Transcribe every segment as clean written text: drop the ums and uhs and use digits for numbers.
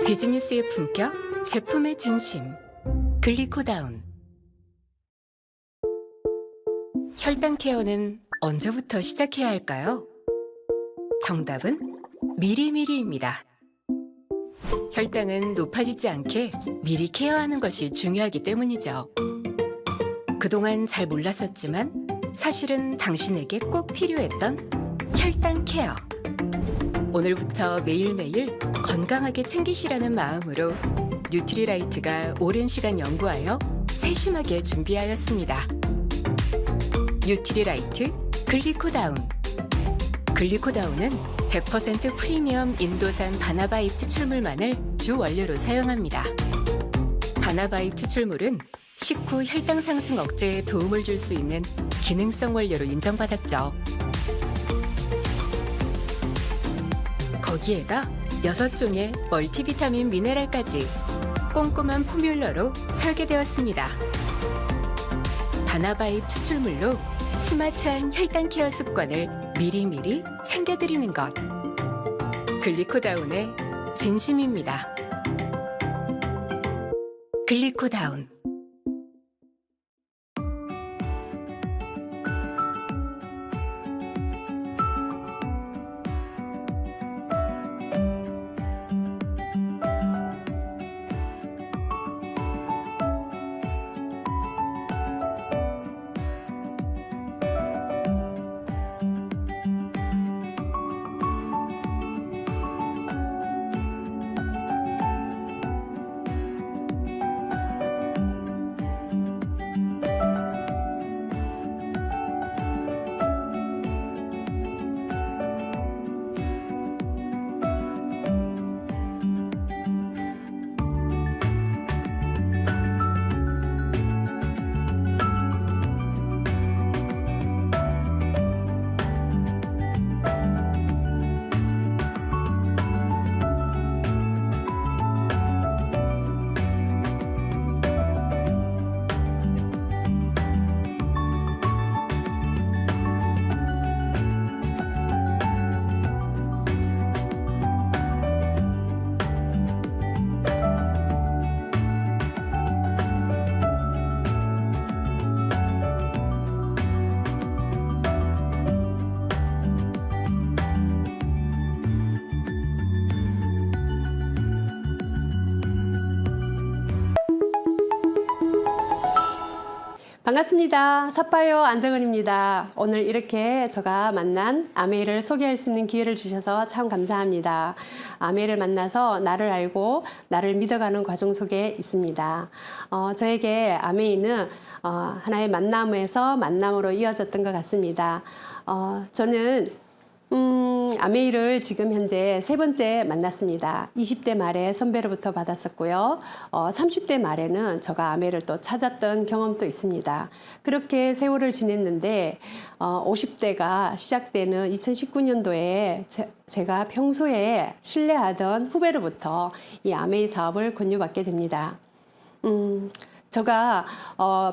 비즈니스의 품격, 제품의 진심. 글리코다운. 혈당 케어는 언제부터 시작해야 할까요? 정답은 미리미리입니다. 혈당은 높아지지 않게 미리 케어하는 것이 중요하기 때문이죠. 그동안 잘 몰랐었지만 사실은 당신에게 꼭 필요했던 혈당 케어. 오늘부터 매일매일 건강하게 챙기시라는 마음으로 뉴트리라이트가 오랜 시간 연구하여 세심하게 준비하였습니다. 뉴트리라이트 글리코다운. 글리코다운은 100% 프리미엄 인도산 바나바 잎 추출물만을 주 원료로 사용합니다. 바나바 잎 추출물은 식후 혈당 상승 억제에 도움을 줄 수 있는 기능성 원료로 인정받았죠. 거기에다 6종의 멀티비타민 미네랄까지 꼼꼼한 포뮬러로 설계되었습니다. 바나바 잎 추출물로 스마트한 혈당 케어 습관을 미리미리 챙겨드리는 것. 글리코다운의 진심입니다. 글리코다운. 반갑습니다. 삿바요 안정은입니다. 오늘 이렇게 제가 만난 아메이를 소개할 수 있는 기회를 주셔서 참 감사합니다. 아메이를 만나서 나를 알고 나를 믿어가는 과정 속에 있습니다. 저에게 아메이는 하나의 만남으로 이어졌던 것 같습니다. 저는 아메이를 지금 현재 3번째 만났습니다. 20대 말에 선배로부터 받았었고요. 30대 말에는 제가 아메이를 또 찾았던 경험도 있습니다. 그렇게 세월을 지냈는데 50대가 시작되는 2019년도에 제가 평소에 신뢰하던 후배로부터 이 아메이 사업을 권유받게 됩니다. 제가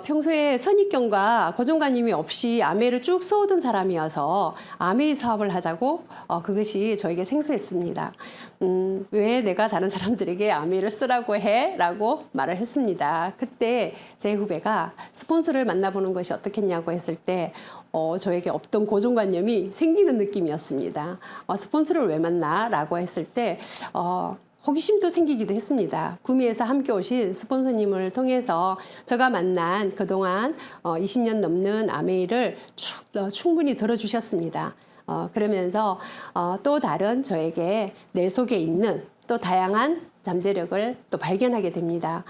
평소에 선입견과 고정관념이 없이 아메이를 쭉 써오던 사람이어서 아메이 사업을 하자고 그것이 저에게 생소했습니다. 왜 내가 다른 사람들에게 아메이를 쓰라고 해? 라고 말을 했습니다. 그때 제 후배가 스폰서를 만나보는 것이 어떻겠냐고 했을 때 저에게 없던 고정관념이 생기는 느낌이었습니다. 스폰서를 왜 만나? 라고 했을 때 호기심도 생기기도 했습니다. 구미에서 함께 오신 스폰서님을 통해서 제가 만난 그동안 20년 넘는 아메이를 충분히 들어주셨습니다. 그러면서 또 다른 저에게 내 속에 있는 또 다양한 잠재력을 또 발견하게 됩니다.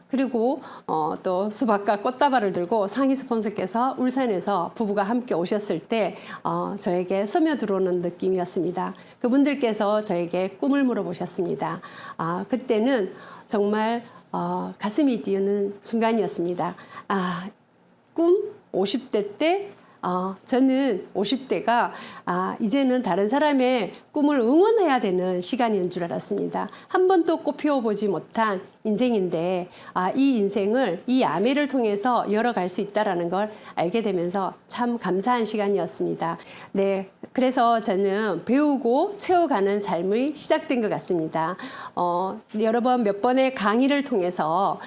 그리고 또 수박과 꽃다발을 들고 상위 스폰서께서 울산에서 부부가 함께 오셨을 때 저에게 스며들어오는 느낌이었습니다. 그분들께서 저에게 꿈을 물어보셨습니다. 그때는 정말 가슴이 뛰는 순간이었습니다. 꿈 50대 때 저는 50대가 이제는 다른 사람의 꿈을 응원해야 되는 시간인 줄 알았습니다. 한 번도 꽃 피워보지 못한 인생인데 이 인생을 이 아메를 통해서 열어갈 수 있다는 걸 알게 되면서 참 감사한 시간이었습니다. 네, 그래서 저는 배우고 채워가는 삶이 시작된 것 같습니다. 여러 번 몇 번의 강의를 통해서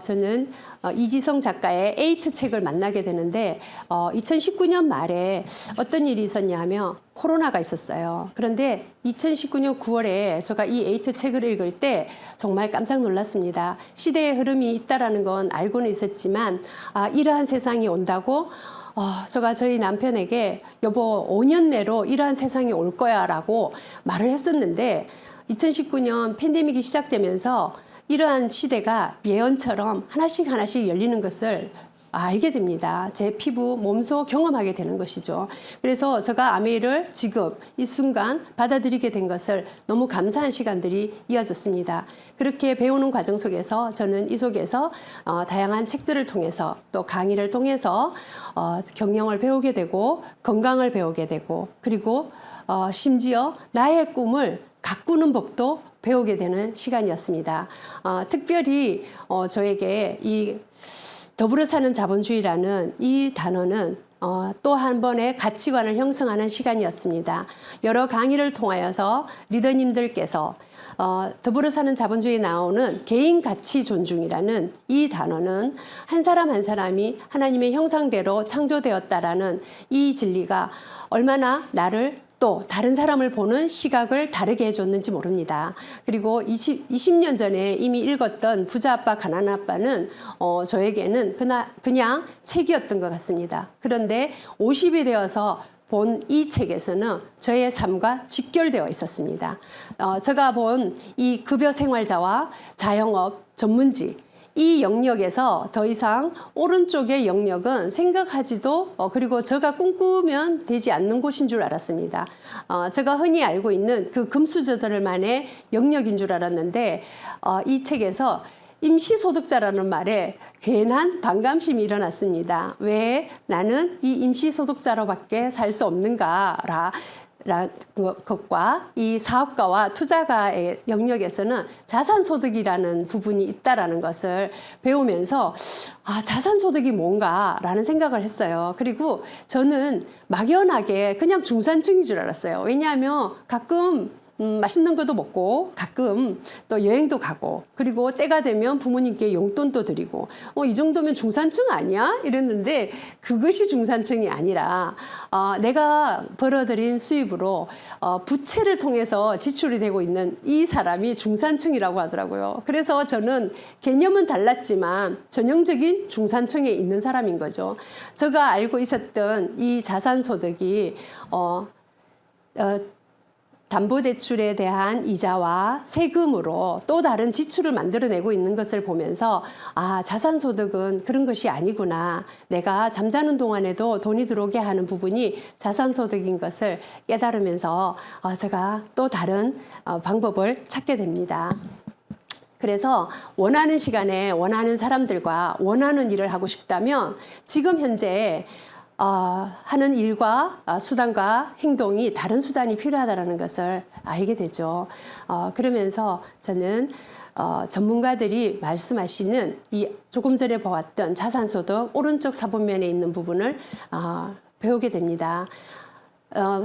저는 이지성 작가의 에이트 책을 만나게 되는데 2019년 말에 어떤 일이 있었냐 하면 코로나가 있었어요. 그런데 2019년 9월에 제가 이 에이트 책을 읽을 때 정말 깜짝 놀랐습니다. 시대의 흐름이 있다는 건 알고는 있었지만 이러한 세상이 온다고 제가 저희 남편에게 여보 5년 내로 이러한 세상이 올 거야 라고 말을 했었는데 2019년 팬데믹이 시작되면서 이러한 시대가 예언처럼 하나씩 열리는 것을 알게 됩니다. 제 피부, 몸소 경험하게 되는 것이죠. 그래서 제가 아메이를 지금 이 순간 받아들이게 된 것을 너무 감사한 시간들이 이어졌습니다. 그렇게 배우는 과정 속에서 저는 이 속에서 다양한 책들을 통해서 또 강의를 통해서 경영을 배우게 되고 건강을 배우게 되고 그리고 심지어 나의 꿈을 가꾸는 법도 배우게 되는 시간이었습니다. 특별히 저에게 이 더불어 사는 자본주의라는 이 단어는 또 한 번의 가치관을 형성하는 시간이었습니다. 여러 강의를 통하여서 리더님들께서 더불어 사는 자본주의에 나오는 개인 가치 존중이라는 이 단어는 한 사람 한 사람이 하나님의 형상대로 창조되었다라는 이 진리가 얼마나 나를 또 다른 사람을 보는 시각을 다르게 해줬는지 모릅니다. 그리고 20년 전에 이미 읽었던 부자 아빠 가난한 아빠는 저에게는 그냥 책이었던 것 같습니다. 그런데 50이 되어서 본 이 책에서는 저의 삶과 직결되어 있었습니다. 제가 본 이 급여 생활자와 자영업 전문직 이 영역에서 더 이상 오른쪽의 영역은 생각하지도 그리고 제가 꿈꾸면 되지 않는 곳인 줄 알았습니다. 제가 흔히 알고 있는 그 금수저들만의 영역인 줄 알았는데 이 책에서 임시소득자라는 말에 괜한 반감심이 일어났습니다. 왜 나는 이 임시소득자로밖에 살 수 없는가라 것과 이 사업가와 투자가의 영역에서는 자산소득이라는 부분이 있다라는 것을 배우면서 자산소득이 뭔가라는 생각을 했어요. 그리고 저는 막연하게 그냥 중산층인 줄 알았어요. 왜냐하면 가끔 맛있는 것도 먹고 가끔 또 여행도 가고 그리고 때가 되면 부모님께 용돈도 드리고 이 정도면 중산층 아니야? 이랬는데 그것이 중산층이 아니라 내가 벌어들인 수입으로 부채를 통해서 지출이 되고 있는 이 사람이 중산층이라고 하더라고요. 그래서 저는 개념은 달랐지만 전형적인 중산층에 있는 사람인 거죠. 제가 알고 있었던 이 자산소득이 담보대출에 대한 이자와 세금으로 또 다른 지출을 만들어내고 있는 것을 보면서 자산소득은 그런 것이 아니구나. 내가 잠자는 동안에도 돈이 들어오게 하는 부분이 자산소득인 것을 깨달으면서 제가 또 다른 방법을 찾게 됩니다. 그래서 원하는 시간에 원하는 사람들과 원하는 일을 하고 싶다면 지금 현재 하는 일과 수단과 행동이 다른 수단이 필요하다는 것을 알게 되죠. 그러면서 저는 전문가들이 말씀하시는 이 조금 전에 보았던 자산소득 오른쪽 사본면에 있는 부분을 배우게 됩니다.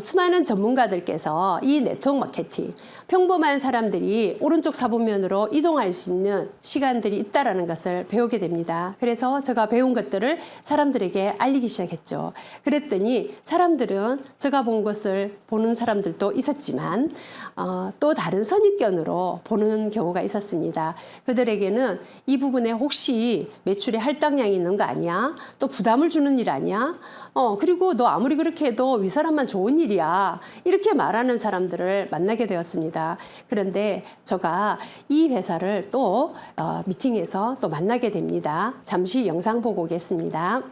수많은 전문가들께서 이 네트워크 마케팅, 평범한 사람들이 오른쪽 사본면으로 이동할 수 있는 시간들이 있다는 것을 배우게 됩니다. 그래서 제가 배운 것들을 사람들에게 알리기 시작했죠. 그랬더니 사람들은 제가 본 것을 보는 사람들도 있었지만 또 다른 선입견으로 보는 경우가 있었습니다. 그들에게는 이 부분에 혹시 매출에 할당량이 있는 거 아니야? 또 부담을 주는 일 아니야? 그리고 너 아무리 그렇게 해도 윗사람만 좋은 일이야. 이렇게 말하는 사람들을 만나게 되었습니다. 그런데 제가 이 회사를 또 미팅에서 또 만나게 됩니다. 잠시 영상 보고 오겠습니다.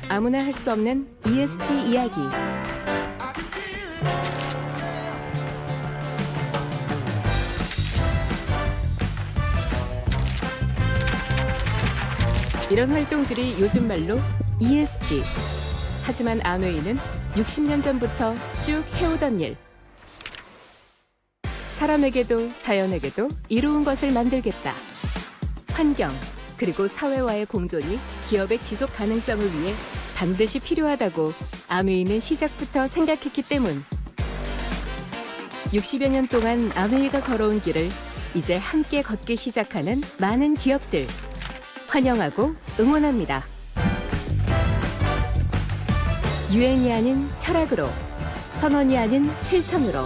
아무나 할 수 없는 ESG 이야기. 이런 활동들이 요즘 말로 ESG. 하지만 아메이는 60년 전부터 쭉 해오던 일. 사람에게도 자연에게도 이로운 것을 만들겠다. 환경, 그리고 사회와의 공존이 기업의 지속 가능성을 위해 반드시 필요하다고 아메이는 시작부터 생각했기 때문. 60여 년 동안 아메이가 걸어온 길을 이제 함께 걷기 시작하는 많은 기업들. 환영하고 응원합니다. 유행이 아닌 철학으로, 선언이 아닌 실천으로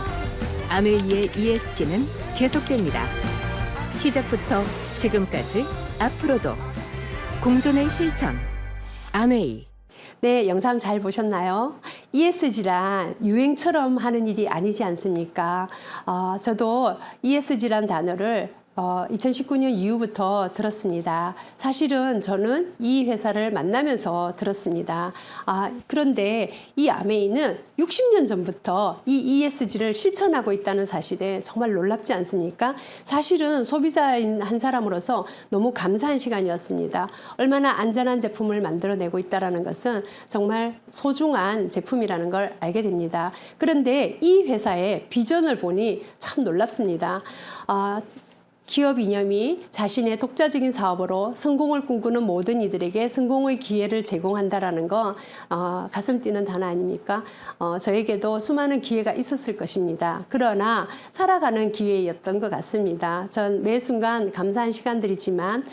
아메이의 ESG는 계속됩니다. 시작부터 지금까지 앞으로도 공존의 실천 아메이. 네, 영상 잘 보셨나요? ESG란 유행처럼 하는 일이 아니지 않습니까? 저도 ESG란 단어를 2019년 이후부터 들었습니다. 사실은 저는 이 회사를 만나면서 들었습니다. 그런데 이 아메이는 60년 전부터 이 ESG를 실천하고 있다는 사실에 정말 놀랍지 않습니까? 사실은 소비자인 한 사람으로서 너무 감사한 시간이었습니다. 얼마나 안전한 제품을 만들어내고 있다는 것은 정말 소중한 제품이라는 걸 알게 됩니다. 그런데 이 회사의 비전을 보니 참 놀랍습니다. 기업 이념이 자신의 독자적인 사업으로 성공을 꿈꾸는 모든 이들에게 성공의 기회를 제공한다라는 거 가슴 뛰는 단어 아닙니까? 저에게도 수많은 기회가 있었을 것입니다. 그러나 살아가는 기회였던 것 같습니다. 전 매 순간 감사한 시간들이지만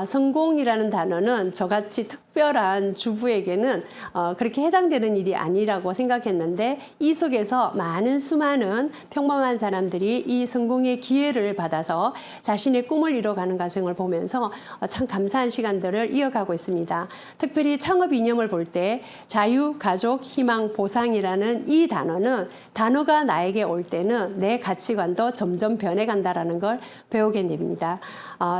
성공이라는 단어는 저같이 특별한 주부에게는 그렇게 해당되는 일이 아니라고 생각했는데 이 속에서 많은 수많은 평범한 사람들이 이 성공의 기회를 받아서 자신의 꿈을 이뤄가는 과정을 보면서 참 감사한 시간들을 이어가고 있습니다. 특별히 창업 이념을 볼 때 자유, 가족, 희망, 보상이라는 이 단어가 나에게 올 때는 내 가치관도 점점 변해간다는 걸 배우게 됩니다.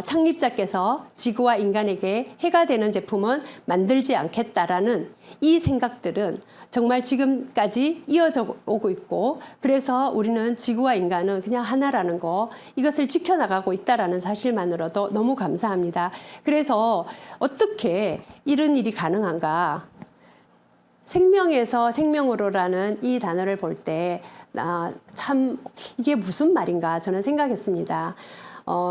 창립자께서 지구와 인간에게 해가 되는 제품은 만들지 않겠다라는 이 생각들은 정말 지금까지 이어져 오고 있고 그래서 우리는 지구와 인간은 그냥 하나라는 거 이것을 지켜나가고 있다라는 사실만으로도 너무 감사합니다. 그래서 어떻게 이런 일이 가능한가? 생명에서 생명으로라는 이 단어를 볼 때 참 이게 무슨 말인가 저는 생각했습니다.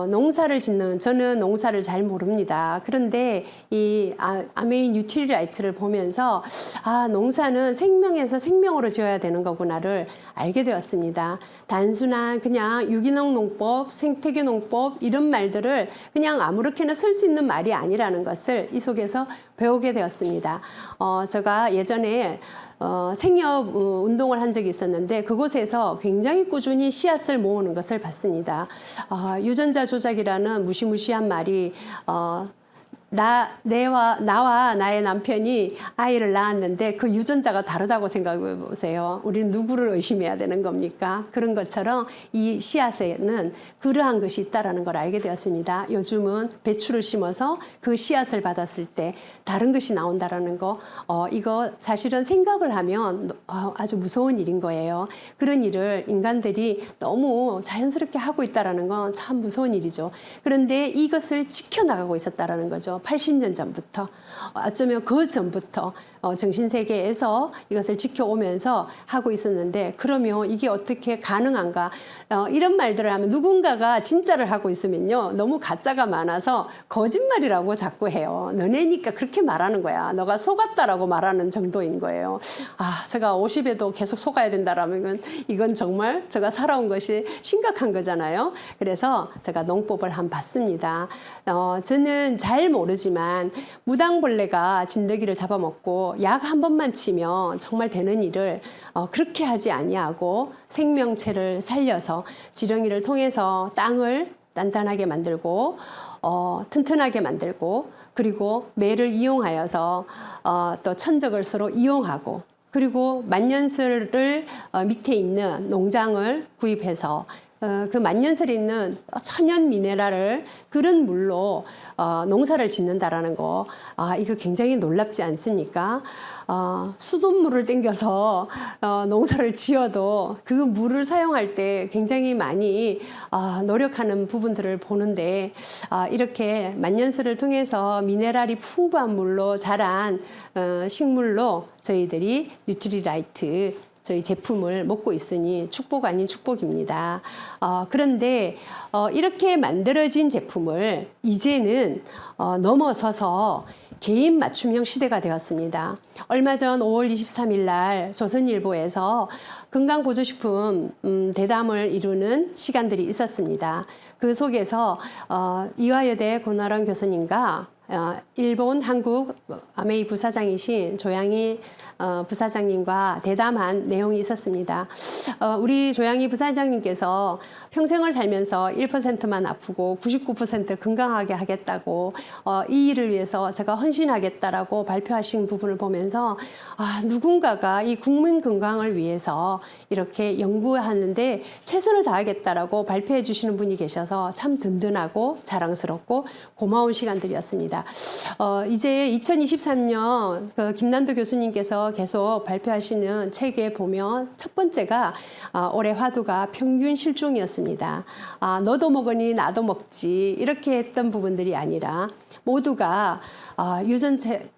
농사를 짓는 저는 농사를 잘 모릅니다. 그런데 이 아메이 뉴트리라이트를 보면서 농사는 생명에서 생명으로 지어야 되는 거구나를 알게 되었습니다. 단순한 그냥 유기농 농법, 생태계 농법 이런 말들을 그냥 아무렇게나 쓸 수 있는 말이 아니라는 것을 이 속에서 배우게 되었습니다. 제가 예전에 생협 운동을 한 적이 있었는데 그곳에서 굉장히 꾸준히 씨앗을 모으는 것을 봤습니다. 유전자 조작이라는 무시무시한 말이 나와 나의 남편이 아이를 낳았는데 그 유전자가 다르다고 생각해 보세요. 우리는 누구를 의심해야 되는 겁니까? 그런 것처럼 이 씨앗에는 그러한 것이 있다는 걸 알게 되었습니다. 요즘은 배추를 심어서 그 씨앗을 받았을 때 다른 것이 나온다는 거 이거 사실은 생각을 하면 아주 무서운 일인 거예요. 그런 일을 인간들이 너무 자연스럽게 하고 있다는 건 참 무서운 일이죠. 그런데 이것을 지켜나가고 있었다는 거죠. 80년 전부터 어쩌면 그 전부터 정신세계에서 이것을 지켜오면서 하고 있었는데 그러면 이게 어떻게 가능한가 이런 말들을 하면 누군가가 진짜를 하고 있으면요 너무 가짜가 많아서 거짓말이라고 자꾸 해요. 너네니까 그렇게 말하는 거야. 너가 속았다라고 말하는 정도인 거예요. 제가 50에도 계속 속아야 된다라면 이건 정말 제가 살아온 것이 심각한 거잖아요. 그래서 제가 농법을 한번 봤습니다. 저는 잘 모르지만 무당벌레가 진드기를 잡아먹고 약 한 번만 치면 정말 되는 일을 그렇게 하지 아니하고 생명체를 살려서 지렁이를 통해서 땅을 단단하게 만들고 튼튼하게 만들고 그리고 매를 이용하여서 또 천적을 서로 이용하고 그리고 만년설을 밑에 있는 농장을 구입해서 그 만년설에 있는 천연 미네랄을 그런 물로 농사를 짓는다라는 거, 이거 굉장히 놀랍지 않습니까? 수돗물을 땡겨서 농사를 지어도 그 물을 사용할 때 굉장히 많이 노력하는 부분들을 보는데, 이렇게 만년설을 통해서 미네랄이 풍부한 물로 자란 식물로 저희들이 뉴트리라이트 저희 제품을 먹고 있으니 축복 아닌 축복입니다. 그런데 이렇게 만들어진 제품을 이제는 넘어서서 개인 맞춤형 시대가 되었습니다. 얼마 전 5월 23일 날 조선일보에서 건강보조식품 대담을 이루는 시간들이 있었습니다. 그 속에서 이화여대 고나란 교수님과 일본 한국 아메이 부사장이신 조양희 부사장님과 대담한 내용이 있었습니다. 우리 조양희 부사장님께서 평생을 살면서 1%만 아프고 99% 건강하게 하겠다고 이 일을 위해서 제가 헌신하겠다라고 발표하신 부분을 보면서 누군가가 이 국민 건강을 위해서 이렇게 연구하는데 최선을 다하겠다라고 발표해 주시는 분이 계셔서 참 든든하고 자랑스럽고 고마운 시간들이었습니다. 이제 2023년 그 김난도 교수님께서 계속 발표하시는 책에 보면 첫 번째가 올해 화두가 평균 실종이었습니다. 너도 먹으니 나도 먹지 이렇게 했던 부분들이 아니라 모두가 유전체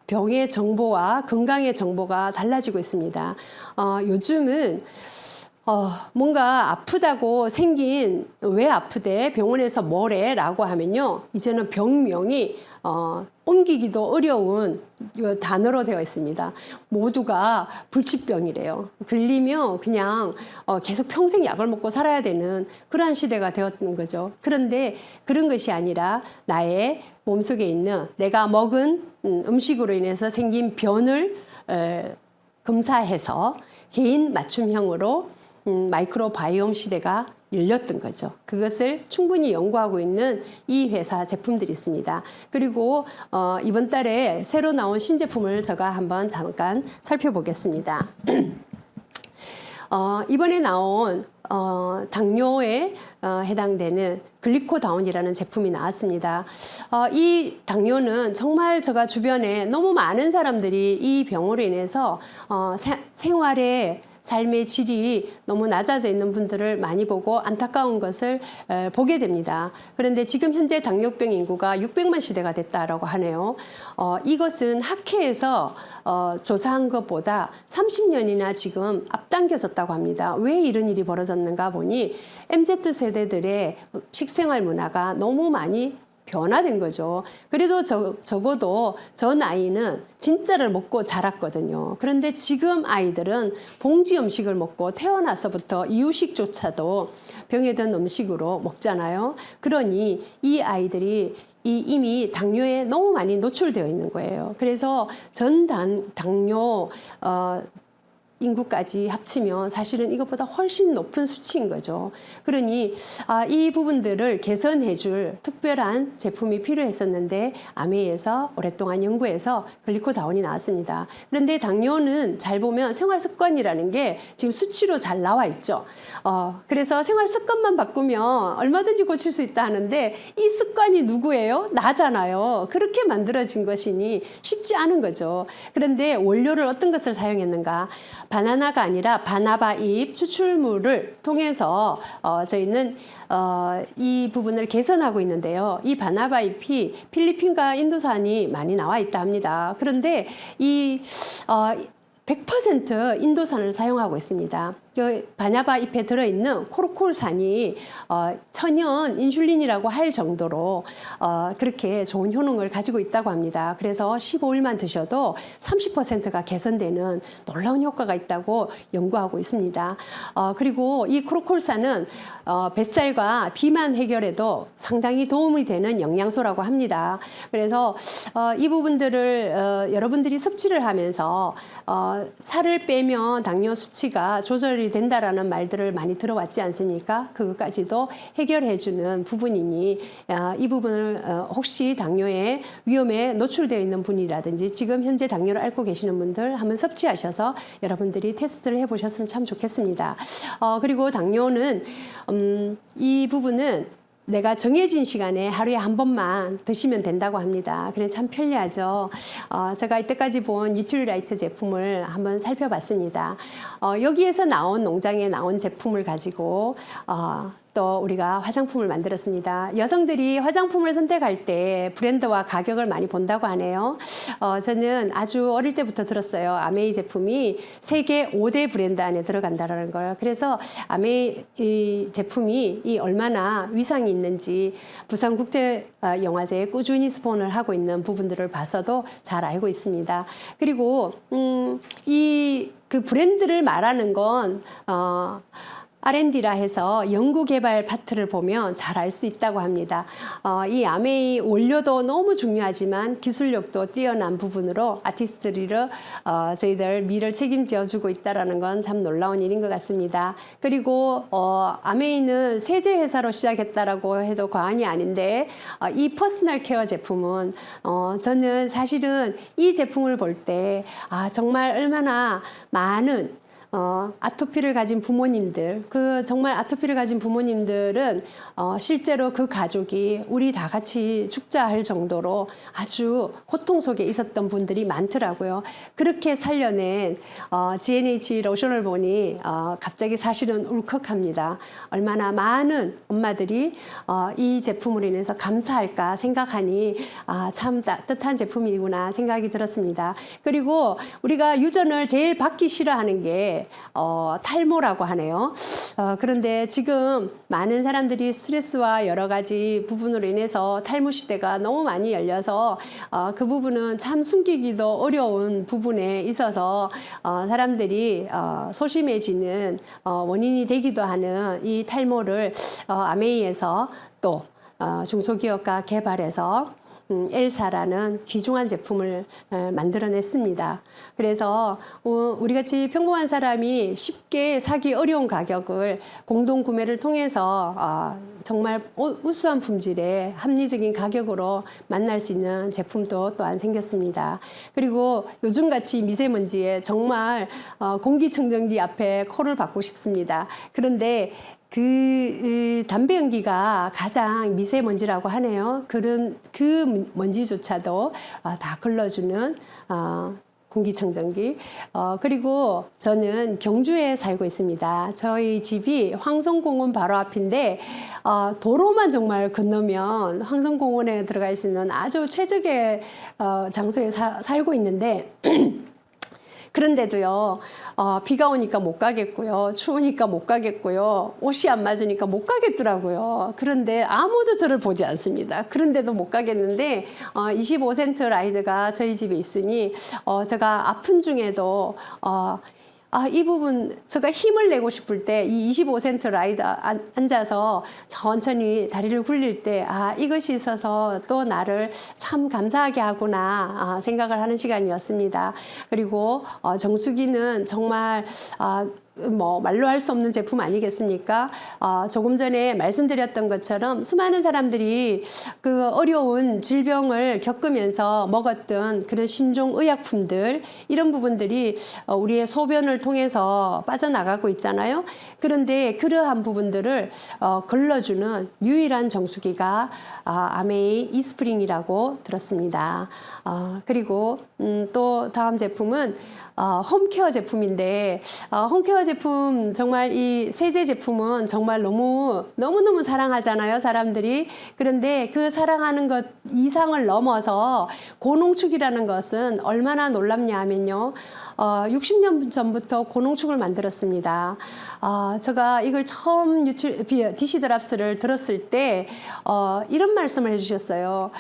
병의 정보와 건강의 정보가 달라지고 있습니다. 요즘은 뭔가 아프다고 생긴 왜 아프대 병원에서 뭐래 라고 하면요 이제는 병명이 옮기기도 어려운 단어로 되어 있습니다. 모두가 불치병이래요. 걸리면 그냥 계속 평생 약을 먹고 살아야 되는 그러한 시대가 되었던 거죠. 그런데 그런 것이 아니라 나의 몸속에 있는 내가 먹은 음식으로 인해서 생긴 변을 검사해서 개인 맞춤형으로 마이크로바이옴 시대가 열렸던 거죠. 그것을 충분히 연구하고 있는 이 회사 제품들이 있습니다. 그리고 이번 달에 새로 나온 신제품을 제가 한번 잠깐 살펴보겠습니다. 이번에 나온 당뇨에 해당되는 글리코다운이라는 제품이 나왔습니다. 이 당뇨는 정말 제가 주변에 너무 많은 사람들이 이 병으로 인해서 생활에 삶의 질이 너무 낮아져 있는 분들을 많이 보고 안타까운 것을 보게 됩니다. 그런데 지금 현재 당뇨병 인구가 600만 시대가 됐다라고 하네요. 이것은 학회에서 조사한 것보다 30년이나 지금 앞당겨졌다고 합니다. 왜 이런 일이 벌어졌는가 보니 MZ세대들의 식생활 문화가 너무 많이 변화된 거죠. 그래도 적어도 저 나이는 진짜를 먹고 자랐거든요. 그런데 지금 아이들은 봉지 음식을 먹고 태어나서부터 이유식조차도 병에 든 음식으로 먹잖아요. 그러니 이 아이들이 이미 당뇨에 너무 많이 노출되어 있는 거예요. 그래서 당뇨 인구까지 합치면 사실은 이것보다 훨씬 높은 수치인 거죠. 그러니 이 부분들을 개선해줄 특별한 제품이 필요했었는데 아메이에서 오랫동안 연구해서 글리코다운이 나왔습니다. 그런데 당뇨는 잘 보면 생활 습관이라는 게 지금 수치로 잘 나와 있죠. 그래서 생활 습관만 바꾸면 얼마든지 고칠 수 있다 하는데 이 습관이 누구예요? 나잖아요. 그렇게 만들어진 것이니 쉽지 않은 거죠. 그런데 원료를 어떤 것을 사용했는가? 바나나가 아니라 바나바 잎 추출물을 통해서 저희는 이 부분을 개선하고 있는데요. 이 바나바 잎이 필리핀과 인도산이 많이 나와 있다 합니다. 그런데 이 100% 인도산을 사용하고 있습니다. 그 바나바 잎에 들어있는 코르콜산이 천연 인슐린이라고 할 정도로 그렇게 좋은 효능을 가지고 있다고 합니다. 그래서 15일만 드셔도 30%가 개선되는 놀라운 효과가 있다고 연구하고 있습니다. 그리고 이 코르콜산은 뱃살과 비만 해결에도 상당히 도움이 되는 영양소라고 합니다. 그래서 이 부분들을 여러분들이 섭취를 하면서 살을 빼면 당뇨 수치가 조절이 조절이 된다라는 말들을 많이 들어왔지 않습니까? 그것까지도 해결해주는 부분이니 이 부분을 혹시 당뇨의 위험에 노출되어 있는 분이라든지 지금 현재 당뇨를 앓고 계시는 분들 한번 섭취하셔서 여러분들이 테스트를 해보셨으면 참 좋겠습니다. 그리고 당뇨는 이 부분은 내가 정해진 시간에 하루에 한 번만 드시면 된다고 합니다. 그래 참 편리하죠. 제가 이때까지 본 뉴트리라이트 제품을 한번 살펴봤습니다. 여기에서 나온 농장에 나온 제품을 가지고 또 우리가 화장품을 만들었습니다. 여성들이 화장품을 선택할 때 브랜드와 가격을 많이 본다고 하네요. 저는 아주 어릴 때부터 들었어요. 아메이 제품이 세계 5대 브랜드 안에 들어간다는 걸. 그래서 아메이 제품이 얼마나 위상이 있는지 부산국제영화제에 꾸준히 스폰을 하고 있는 부분들을 봐서도 잘 알고 있습니다. 그리고 그 브랜드를 말하는 건 R&D라 해서 연구개발 파트를 보면 잘 알 수 있다고 합니다. 이 아메이 원료도 너무 중요하지만 기술력도 뛰어난 부분으로 아티스트리를 저희들 미를 책임져 주고 있다는 건 참 놀라운 일인 것 같습니다. 그리고 아메이는 세제 회사로 시작했다라고 해도 과언이 아닌데 이 퍼스널 케어 제품은 저는 사실은 이 제품을 볼 때 정말 얼마나 많은 아토피를 가진 부모님들, 정말 아토피를 가진 부모님들은 실제로 그 가족이 우리 다 같이 죽자 할 정도로 아주 고통 속에 있었던 분들이 많더라고요. 그렇게 살려낸 GNH 로션을 보니 갑자기 사실은 울컥합니다. 얼마나 많은 엄마들이 이 제품으로 인해서 감사할까 생각하니 참 따뜻한 제품이구나 생각이 들었습니다. 그리고 우리가 유전을 제일 받기 싫어하는 게 탈모라고 하네요. 그런데 지금 많은 사람들이 스트레스와 여러 가지 부분으로 인해서 탈모 시대가 너무 많이 열려서 그 부분은 참 숨기기도 어려운 부분에 있어서 사람들이 소심해지는 원인이 되기도 하는 이 탈모를 아메이에서 또 중소기업가 개발해서 엘사라는 귀중한 제품을 만들어냈습니다. 그래서 우리같이 평범한 사람이 쉽게 사기 어려운 가격을 공동 구매를 통해서 정말 우수한 품질의 합리적인 가격으로 만날 수 있는 제품도 또한 생겼습니다. 그리고 요즘같이 미세먼지에 정말 공기청정기 앞에 코를 박고 싶습니다. 그런데 담배 연기가 가장 미세먼지라고 하네요. 그 먼지조차도 다 걸러주는 공기청정기. 그리고 저는 경주에 살고 있습니다. 저희 집이 황성공원 바로 앞인데 도로만 정말 건너면 황성공원에 들어갈 수 있는 아주 최적의 장소에 살고 있는데 그런데도요, 비가 오니까 못 가겠고요, 추우니까 못 가겠고요, 옷이 안 맞으니까 못 가겠더라고요. 그런데 아무도 저를 보지 않습니다. 그런데도 못 가겠는데 25센트 라이드가 저희 집에 있으니 제가 아픈 중에도 이 부분 제가 힘을 내고 싶을 때 이 25센트 라이드 앉아서 천천히 다리를 굴릴 때 이것이 있어서 또 나를 참 감사하게 하구나 생각을 하는 시간이었습니다. 그리고 정수기는 정말 말로 할 수 없는 제품 아니겠습니까? 조금 전에 말씀드렸던 것처럼 수많은 사람들이 그 어려운 질병을 겪으면서 먹었던 그런 신종 의약품들, 이런 부분들이 우리의 소변을 통해서 빠져나가고 있잖아요. 그런데 그러한 부분들을 걸러주는 유일한 정수기가 아메이 이스프링이라고 들었습니다. 그리고 또 다음 제품은 홈케어 제품인데 홈케어 제품, 정말 이 세제 제품은 정말 너무너무 사랑하잖아요, 사람들이. 그런데 그 사랑하는 것 이상을 넘어서 고농축이라는 것은 얼마나 놀랍냐 하면요, 60년 전부터 고농축을 만들었습니다. 제가 이걸 처음 디시드랍스를 들었을 때 이런 말씀을 해주셨어요.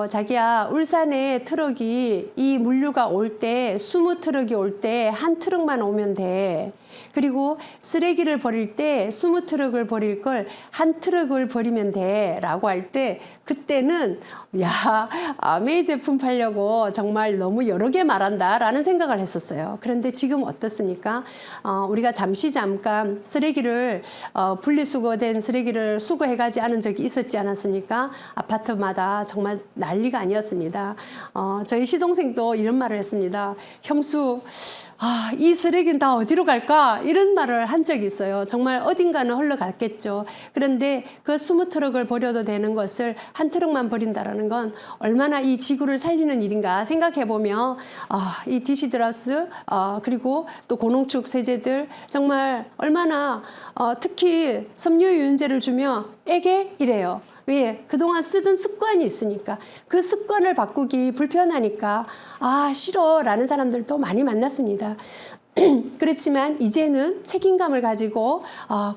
자기야, 울산에 트럭이 이 물류가 올 때 20트럭이 올 때 한 트럭만 오면 돼. 그리고 쓰레기를 버릴 때 20트럭을 버릴 걸 한 트럭을 버리면 돼 라고 할 때, 그때는 아메이 제품 팔려고 정말 너무 여러 개 말한다 라는 생각을 했었어요. 있었어요. 그런데 지금 어떻습니까? 우리가 잠깐 쓰레기를 분리수거된 쓰레기를 수거해가지 않은 적이 있었지 않았습니까? 아파트마다 정말 난리가 아니었습니다. 저희 시동생도 이런 말을 했습니다. 형수, 이 쓰레기는 다 어디로 갈까? 이런 말을 한 적이 있어요. 정말 어딘가는 흘러갔겠죠. 그런데 그 20트럭을 버려도 되는 것을 한 트럭만 버린다라는 건 얼마나 이 지구를 살리는 일인가 생각해보면 이 디시드라스 그리고 또 고농축 세제들 정말 얼마나 특히 섬유유연제를 주면 에게 이래요. 왜? 그동안 쓰던 습관이 있으니까. 그 습관을 바꾸기 불편하니까 싫어 라는 사람들도 많이 만났습니다. 그렇지만 이제는 책임감을 가지고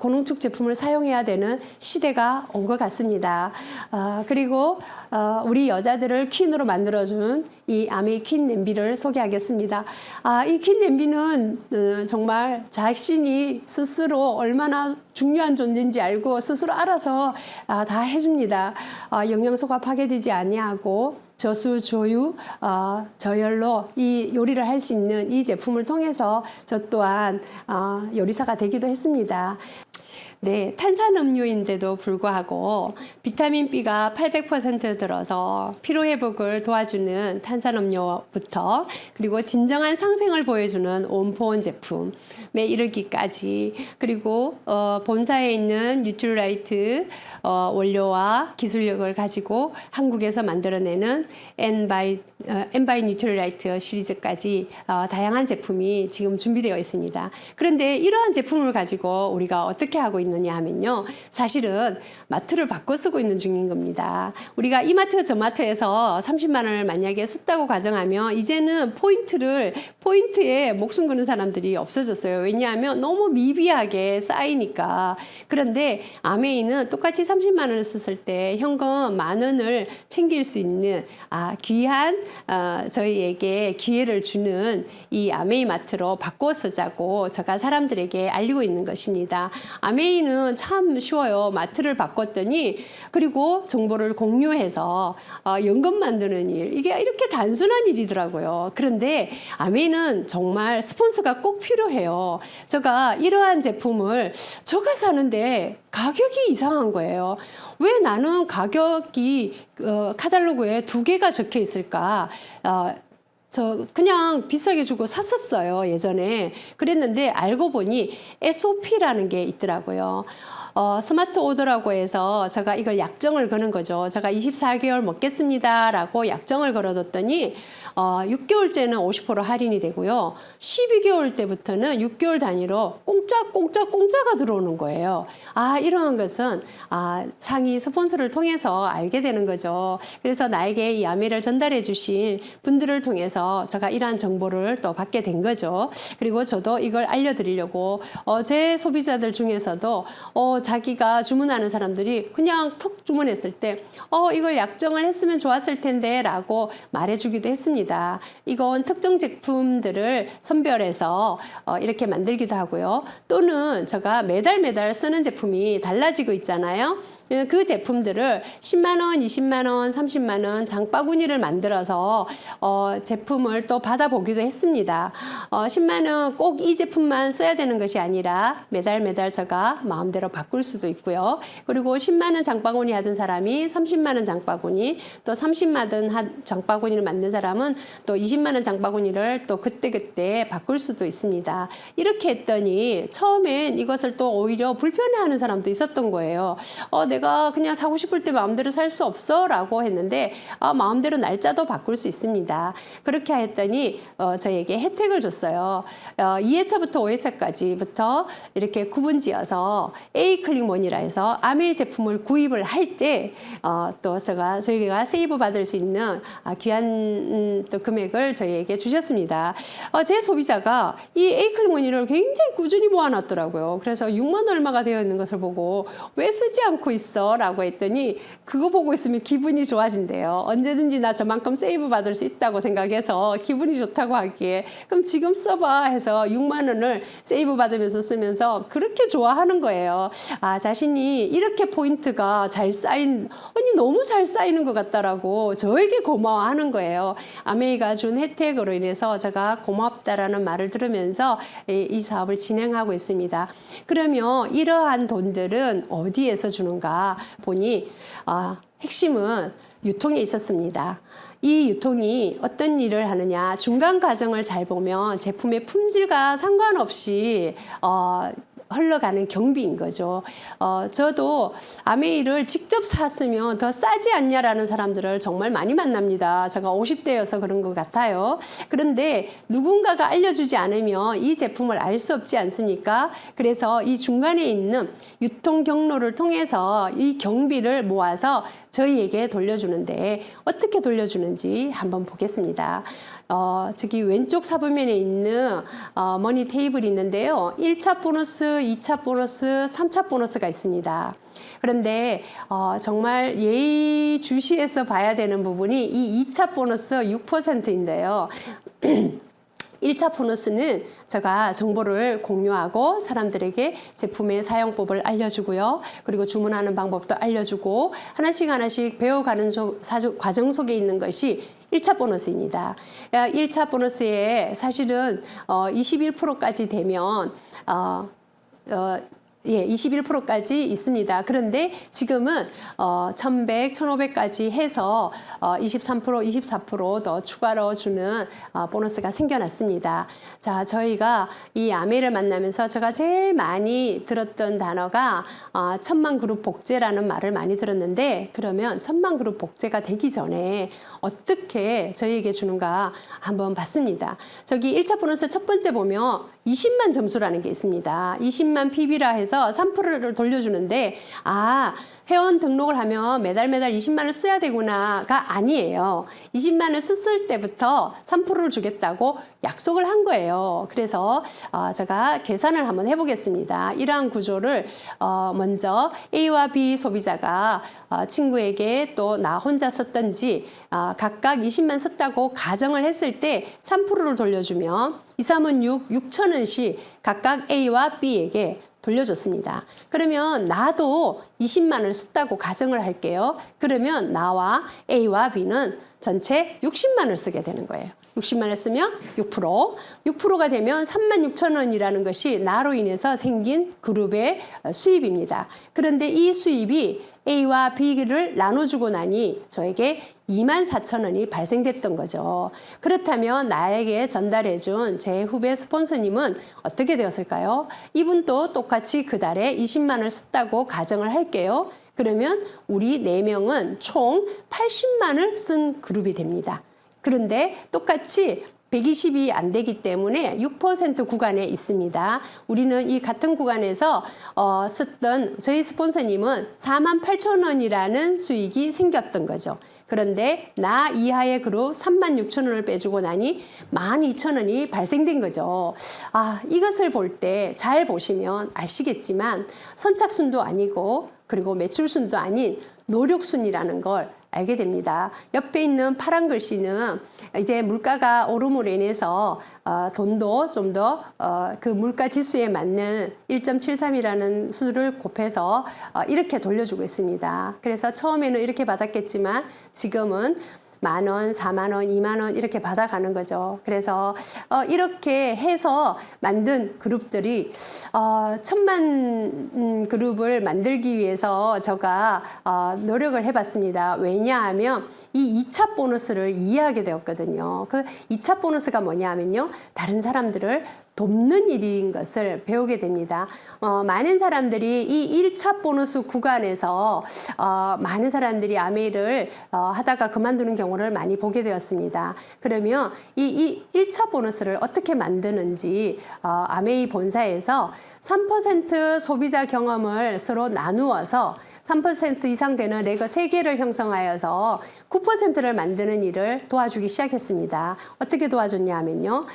고농축 제품을 사용해야 되는 시대가 온 것 같습니다. 그리고 우리 여자들을 퀸으로 만들어준 이 아메이 퀸 냄비를 소개하겠습니다. 이 퀸 냄비는 정말 자신이 스스로 얼마나 중요한 존재인지 알고 스스로 알아서 다 해줍니다. 영양소가 파괴되지 아니하고 저수, 조유, 저열로 이 요리를 할 수 있는 이 제품을 통해서 저 또한 요리사가 되기도 했습니다. 네, 탄산음료인데도 불구하고 비타민 B가 800% 들어서 피로회복을 도와주는 탄산음료부터 그리고 진정한 상생을 보여주는 온포온 제품에 이르기까지 그리고 본사에 있는 뉴트리라이트 원료와 기술력을 가지고 한국에서 만들어내는 엔바이 뉴트리라이트 시리즈까지 다양한 제품이 지금 준비되어 있습니다. 그런데 이러한 제품을 가지고 우리가 어떻게 하고 있느냐 하면요. 사실은 마트를 바꿔 쓰고 있는 중인 겁니다. 우리가 이마트 저마트에서 30만 원을 만약에 썼다고 가정하면 이제는 포인트에 목숨 거는 사람들이 없어졌어요. 왜냐하면 너무 미비하게 쌓이니까. 그런데 아메이는 똑같이 30만 원을 썼을 때 현금 10,000원을 챙길 수 있는 귀한 저희에게 기회를 주는 이 아메이 마트로 바꿔 쓰자고 제가 사람들에게 알리고 있는 것입니다. 아메이는 참 쉬워요. 마트를 바꿨더니 그리고 정보를 공유해서 연금 만드는 일 이게 이렇게 단순한 일이더라고요. 그런데 아메이는 정말 스폰서가 꼭 필요해요. 제가 이러한 제품을 제가 사는데 가격이 이상한 거예요. 왜 나는 가격이 카탈로그에 2개가 적혀 있을까? 저 그냥 비싸게 주고 샀었어요, 예전에. 그랬는데 알고 보니 SOP라는 게 있더라고요. 스마트 오더라고 해서 제가 이걸 약정을 거는 거죠. 제가 24개월 먹겠습니다라고 약정을 걸어뒀더니 6개월째는 50% 할인이 되고요. 12개월 때부터는 6개월 단위로 공짜가 들어오는 거예요. 이러한 것은 상위 스폰서를 통해서 알게 되는 거죠. 그래서 나에게 이 아메를 전달해 주신 분들을 통해서 제가 이러한 정보를 또 받게 된 거죠. 그리고 저도 이걸 알려드리려고 제 소비자들 중에서도 자기가 주문하는 사람들이 그냥 턱 주문했을 때 이걸 약정을 했으면 좋았을 텐데 라고 말해주기도 했습니다. 이건 특정 제품들을 선별해서 이렇게 만들기도 하고요. 또는 제가 매달 쓰는 제품이 달라지고 있잖아요. 그 제품들을 10만 원, 20만 원, 30만 원 장바구니를 만들어서 제품을 또 받아보기도 했습니다. 10만 원 꼭 이 제품만 써야 되는 것이 아니라 매달 제가 마음대로 바꿀 수도 있고요. 그리고 10만 원 장바구니 하던 사람이 30만 원 장바구니, 또 30만 원 장바구니를 만든 사람은 또 20만 원 장바구니를 또 그때 바꿀 수도 있습니다. 이렇게 했더니 처음엔 이것을 또 오히려 불편해하는 사람도 있었던 거예요. 내가 그냥 사고 싶을 때 마음대로 살 수 없어 라고 했는데 마음대로 날짜도 바꿀 수 있습니다. 그렇게 했더니 저에게 혜택을 줬어요. 2회차부터 5회차까지부터 이렇게 구분지어서 A-클릭머니라 해서 아메이 제품을 구입을 할 때 또 저희가 세이브 받을 수 있는 귀한 또 금액을 저희에게 주셨습니다. 제 소비자가 이 A-클릭머니를 굉장히 꾸준히 모아놨더라고요. 그래서 6만 얼마가 되어 있는 것을 보고 왜 쓰지 않고 있어? 있어? 라고 했더니 그거 보고 있으면 기분이 좋아진대요. 언제든지 나 저만큼 세이브 받을 수 있다고 생각해서 기분이 좋다고 하기에 그럼 지금 써봐 해서 6만 원을 세이브 받으면서 쓰면서 그렇게 좋아하는 거예요. 아, 자신이 이렇게 포인트가 잘 쌓인, 아니 너무 잘 쌓이는 것 같다라고 저에게 고마워하는 거예요. 아메이가 준 혜택으로 인해서 제가 고맙다라는 말을 들으면서 이 사업을 진행하고 있습니다. 그러면 이러한 돈들은 어디에서 주는가 보니 핵심은 유통에 있었습니다. 이 유통이 어떤 일을 하느냐, 중간 과정을 잘 보면 제품의 품질과 상관없이 흘러가는 경비인 거죠. 저도 아메이를 직접 샀으면 더 싸지 않냐라는 사람들을 정말 많이 만납니다. 제가 50대여서 그런 것 같아요. 그런데 누군가가 알려주지 않으면 이 제품을 알 수 없지 않습니까? 그래서 이 중간에 있는 유통 경로를 통해서 이 경비를 모아서 저희에게 돌려주는데 어떻게 돌려주는지 한번 보겠습니다. 저기 왼쪽 사부면에 있는 머니 테이블이 있는데요. 1차 보너스, 2차 보너스, 3차 보너스가 있습니다. 그런데 정말 예의주시해서 봐야 되는 부분이 이 2차 보너스 6%인데요. 1차 보너스는 제가 정보를 공유하고 사람들에게 제품의 사용법을 알려주고요. 그리고 주문하는 방법도 알려주고 하나씩 배워가는 과정 속에 있는 것이 1차 보너스입니다. 1차 보너스에 사실은 21%까지 되면 21%까지 있습니다. 그런데 지금은 1100, 1500까지 해서 23%, 24% 더 추가로 주는 보너스가 생겨났습니다. 자, 저희가 이 아메이를 만나면서 제가 제일 많이 들었던 단어가 1000만 그룹 복제라는 말을 많이 들었는데 그러면 1000만 그룹 복제가 되기 전에 어떻게 저희에게 주는가 한번 봤습니다. 저기 1차 보너스 첫 번째 보면 20만 점수라는 게 있습니다. 20만 PB라 해서 3%를 돌려주는데 회원 등록을 하면 매달 20만 원을 써야 되구나가 아니에요. 20만 원을 썼을 때부터 3%를 주겠다고 약속을 한 거예요. 그래서 제가 계산을 한번 해보겠습니다. 이러한 구조를 먼저 A와 B 소비자가 친구에게 또 나 혼자 썼던지 각각 20만 썼다고 가정을 했을 때 3%를 돌려주면 2, 3은 6, 6천 원씩 각각 A와 B에게 돌려줬습니다. 그러면 나도 20만 원을 썼다고 가정을 할게요. 그러면 나와 A와 B는 전체 60만 원을 쓰게 되는 거예요. 60만 원을 쓰면 6%가 되면 36,000원이라는 것이 나로 인해서 생긴 그룹의 수입입니다. 그런데 이 수입이 A와 B를 나눠주고 나니 저에게 24,000원이 발생됐던 거죠. 그렇다면 나에게 전달해준 제 후배 스폰서님은 어떻게 되었을까요? 이분도 똑같이 그 달에 20만 원을 썼다고 가정을 할게요. 그러면 우리 4명은 총 80만 원을 쓴 그룹이 됩니다. 그런데 똑같이 120이 안 되기 때문에 6% 구간에 있습니다. 우리는 이 같은 구간에서 썼던 저희 스폰서님은 48,000원이라는 수익이 생겼던 거죠. 그런데 나 이하의 그룹 36,000원을 빼주고 나니 12,000원이 발생된 거죠. 이것을 볼 때 잘 보시면 아시겠지만 선착순도 아니고 그리고 매출순도 아닌 노력순이라는 걸 알게 됩니다. 옆에 있는 파란 글씨는 이제 물가가 오름으로 인해서 돈도 좀 더 그 물가 지수에 맞는 1.73이라는 수를 곱해서 이렇게 돌려주고 있습니다. 그래서 처음에는 이렇게 받았겠지만 지금은 10,000원, 40,000원, 20,000원 이렇게 받아가는 거죠. 그래서 이렇게 해서 만든 그룹들이 1000만 그룹을 만들기 위해서 제가 노력을 해봤습니다. 왜냐하면 이 2차 보너스를 이해하게 되었거든요. 그 2차 보너스가 뭐냐 하면요. 다른 사람들을 돕는 일인 것을 배우게 됩니다. 많은 사람들이 이 1차 보너스 구간에서 많은 사람들이 아메이를 하다가 그만두는 경우를 많이 보게 되었습니다. 그러면 이 1차 보너스를 어떻게 만드는지 아메이 본사에서 3% 소비자 경험을 서로 나누어서 3% 이상 되는 레거 3개를 형성하여서 9%를 만드는 일을 도와주기 시작했습니다. 어떻게 도와줬냐 하면요.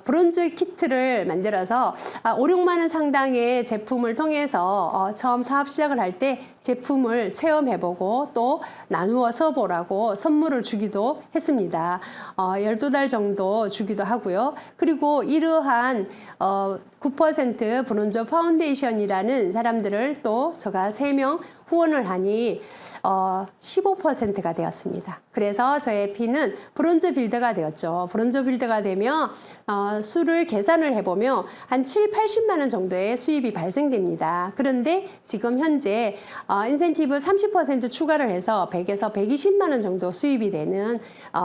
브론즈 키트를 만들어서 5, 6만 원 상당의 제품을 통해서 처음 사업 시작을 할 때 제품을 체험해보고 또 나누어 써보라고 선물을 주기도 했습니다. 12달 정도 주기도 하고요. 그리고 이러한 9% 브론즈 파운데이션이라는 사람들을 또 제가 3명 후원을 하니 15%가 되었습니다. 그래서 저의 피는 브론즈 빌드가 되었죠. 브론즈 빌드가 되면 수를 계산을 해보면 한 7, 80만 원 정도의 수입이 발생됩니다. 그런데 지금 현재 인센티브 30% 추가를 해서 100에서 120만 원 정도 수입이 되는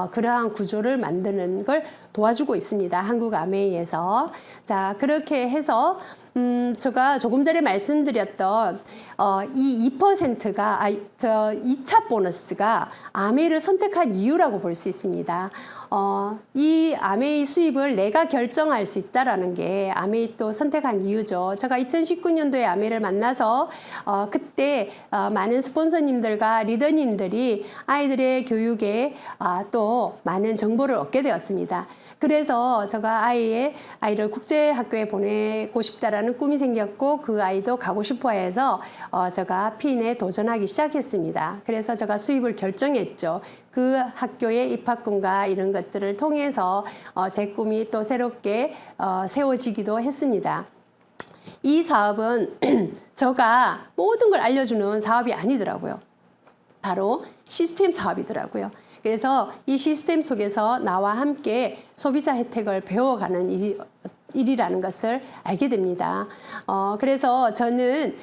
그러한 구조를 만드는 걸 도와주고 있습니다. 한국아메이에서. 자, 그렇게 해서 제가 조금 전에 말씀드렸던 이 2%가 2차 보너스가 아메이를 선택한 이유라고 볼 수 있습니다. 이 아메이 수입을 내가 결정할 수 있다라는 게 아메이 또 선택한 이유죠. 제가 2019년도에 아메이를 만나서 그때 많은 스폰서님들과 리더님들이 아이들의 교육에 또 많은 정보를 얻게 되었습니다. 그래서 제가 아이를 국제학교에 보내고 싶다라는 꿈이 생겼고 그 아이도 가고 싶어 해서 제가 핀에 도전하기 시작했습니다. 그래서 제가 수입을 결정했죠. 그 학교의 입학금과 이런 것들을 통해서 제 꿈이 또 새롭게 세워지기도 했습니다. 이 사업은 제가 모든 걸 알려주는 사업이 아니더라고요. 바로 시스템 사업이더라고요. 그래서 이 시스템 속에서 나와 함께 소비자 혜택을 배워가는 일이라는 것을 알게 됩니다. 그래서 저는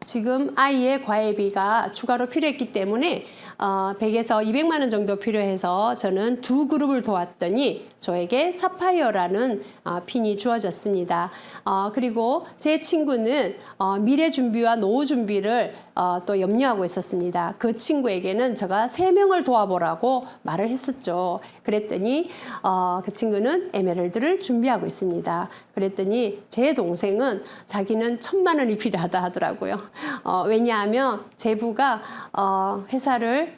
지금 아이의 과외비가 추가로 필요했기 때문에 100에서 200만 원 정도 필요해서 저는 두 그룹을 도왔더니 저에게 사파이어라는 핀이 주어졌습니다. 그리고 제 친구는 미래 준비와 노후 준비를 또 염려하고 있었습니다. 그 친구에게는 제가 3명을 도와보라고 말을 했었죠. 그랬더니 그 친구는 에메랄드를 준비하고 있습니다. 그랬더니 제 동생은 자기는 1,000만 원이 필요하다 하더라고요. 왜냐하면 제부가 회사를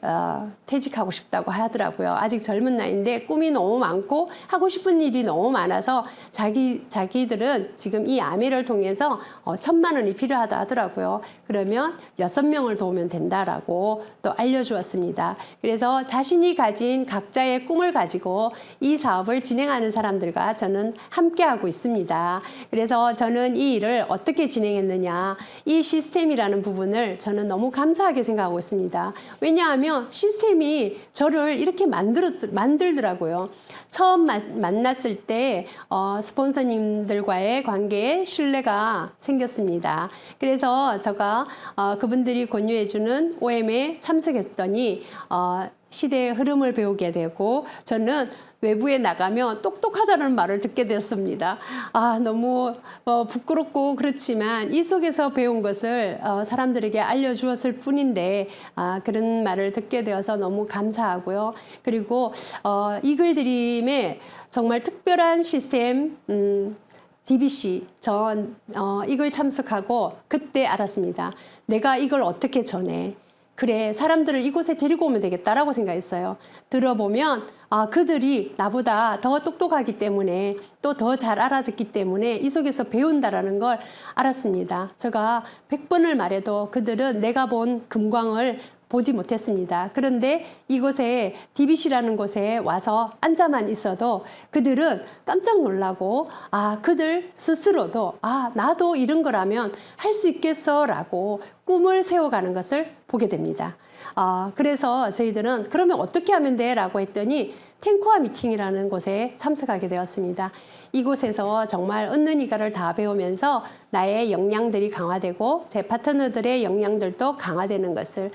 퇴직하고 싶다고 하더라고요. 아직 젊은 나이인데 꿈이 너무 많고 하고 싶은 일이 너무 많아서 자기들은 지금 이 아메를 통해서 1,000만 원이 필요하다 하더라고요. 그러면 6명을 도우면 된다라고 또 알려주었습니다. 그래서 자신이 가진 각자의 꿈을 가지고 이 사업을 진행하는 사람들과 저는 함께하고 있습니다. 그래서 저는 이 일을 어떻게 진행했느냐, 이 시스템이라는 부분을 저는 너무 감사하게 생각하고 있습니다. 왜냐하면 시스템이 저를 이렇게 만들더라고요. 처음 만났을 때 스폰서님들과의 관계에 신뢰가 생겼습니다. 그래서 제가 그분들이 권유해주는 OM에 참석했더니 시대의 흐름을 배우게 되고 저는 외부에 나가면 똑똑하다는 말을 듣게 되었습니다. 너무 부끄럽고 그렇지만 이 속에서 배운 것을 사람들에게 알려주었을 뿐인데 그런 말을 듣게 되어서 너무 감사하고요. 그리고 이글드림의 정말 특별한 시스템 DBC 이걸 참석하고 그때 알았습니다. 내가 이걸 어떻게 전해? 그래, 사람들을 이곳에 데리고 오면 되겠다라고 생각했어요. 들어보면 그들이 나보다 더 똑똑하기 때문에 또 더 잘 알아듣기 때문에 이 속에서 배운다라는 걸 알았습니다. 제가 100번을 말해도 그들은 내가 본 금광을 보지 못했습니다. 그런데 이곳에 DBC라는 곳에 와서 앉아만 있어도 그들은 깜짝 놀라고 그들 스스로도 나도 이런 거라면 할 수 있겠어라고 꿈을 세워가는 것을 보게 됩니다. 그래서 저희들은 그러면 어떻게 하면 돼? 라고 했더니 탱코아 미팅이라는 곳에 참석하게 되었습니다. 이곳에서 정말 얻는 이가를 다 배우면서 나의 역량들이 강화되고 제 파트너들의 역량들도 강화되는 것을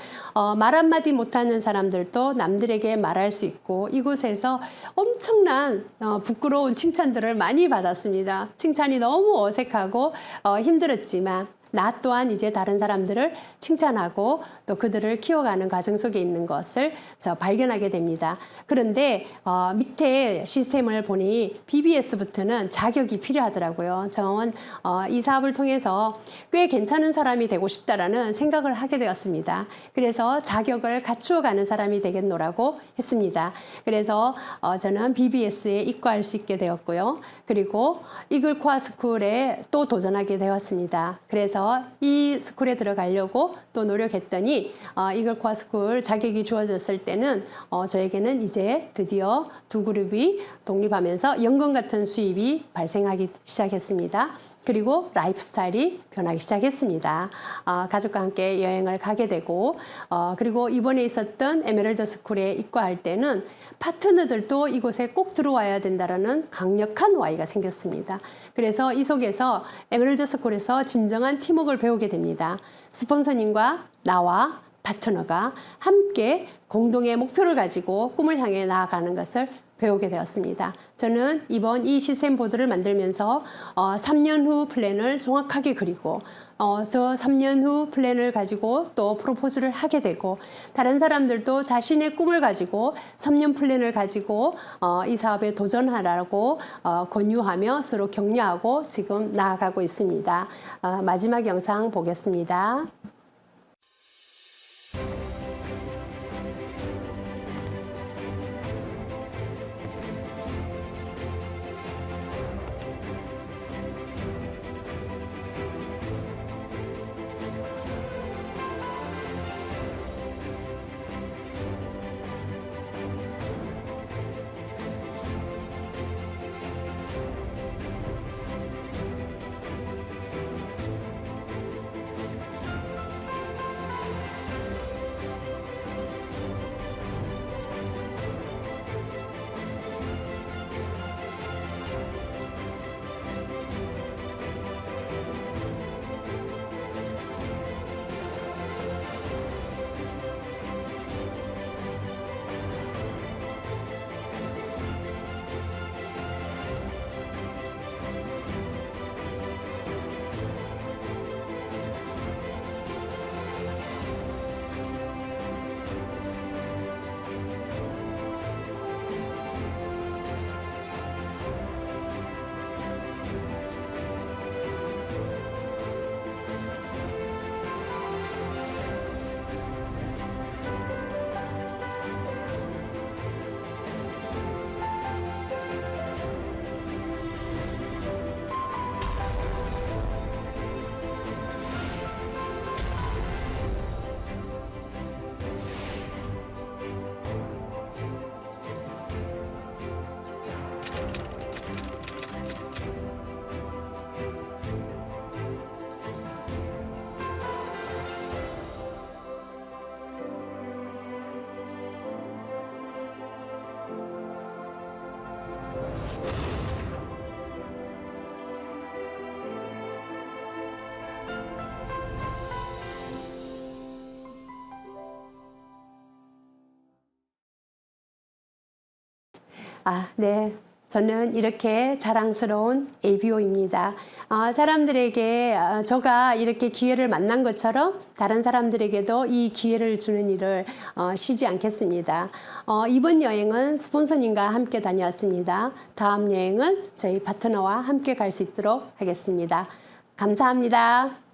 말 한마디 못하는 사람들도 남들에게 말할 수 있고 이곳에서 엄청난 부끄러운 칭찬들을 많이 받았습니다. 칭찬이 너무 어색하고 힘들었지만 나 또한 이제 다른 사람들을 칭찬하고 또 그들을 키워가는 과정 속에 있는 것을 발견하게 됩니다. 그런데 밑에 시스템을 보니 BBS부터는 자격이 필요하더라고요. 저는 이 사업을 통해서 꽤 괜찮은 사람이 되고 싶다라는 생각을 하게 되었습니다. 그래서 자격을 갖추어가는 사람이 되겠노라고 했습니다. 그래서 저는 BBS에 입과할 수 있게 되었고요. 그리고 이글 코아 스쿨에 또 도전하게 되었습니다. 그래서 이 스쿨에 들어가려고 또 노력했더니 이글 코아 스쿨 자격이 주어졌을 때는 저에게는 이제 드디어 두 그룹이 독립하면서 연금 같은 수입이 발생하기 시작했습니다. 그리고 라이프 스타일이 변하기 시작했습니다. 가족과 함께 여행을 가게 되고 그리고 이번에 있었던 에메랄드 스쿨에 입과할 때는 파트너들도 이곳에 꼭 들어와야 된다는 강력한 와이가 생겼습니다. 그래서 이 속에서 에메랄드 스쿨에서 진정한 팀워크를 배우게 됩니다. 스폰서님과 나와 파트너가 함께 공동의 목표를 가지고 꿈을 향해 나아가는 것을 배우게 되었습니다. 저는 이번 이 시스템 보드를 만들면서 3년 후 플랜을 정확하게 그리고 저 3년 후 플랜을 가지고 또 프로포즈를 하게 되고 다른 사람들도 자신의 꿈을 가지고 3년 플랜을 가지고 이 사업에 도전하라고 권유하며 서로 격려하고 지금 나아가고 있습니다. 마지막 영상 보겠습니다. 네. 저는 이렇게 자랑스러운 ABO입니다. 사람들에게 저가 이렇게 기회를 만난 것처럼 다른 사람들에게도 이 기회를 주는 일을 쉬지 않겠습니다. 이번 여행은 스폰서님과 함께 다녀왔습니다. 다음 여행은 저희 파트너와 함께 갈 수 있도록 하겠습니다. 감사합니다.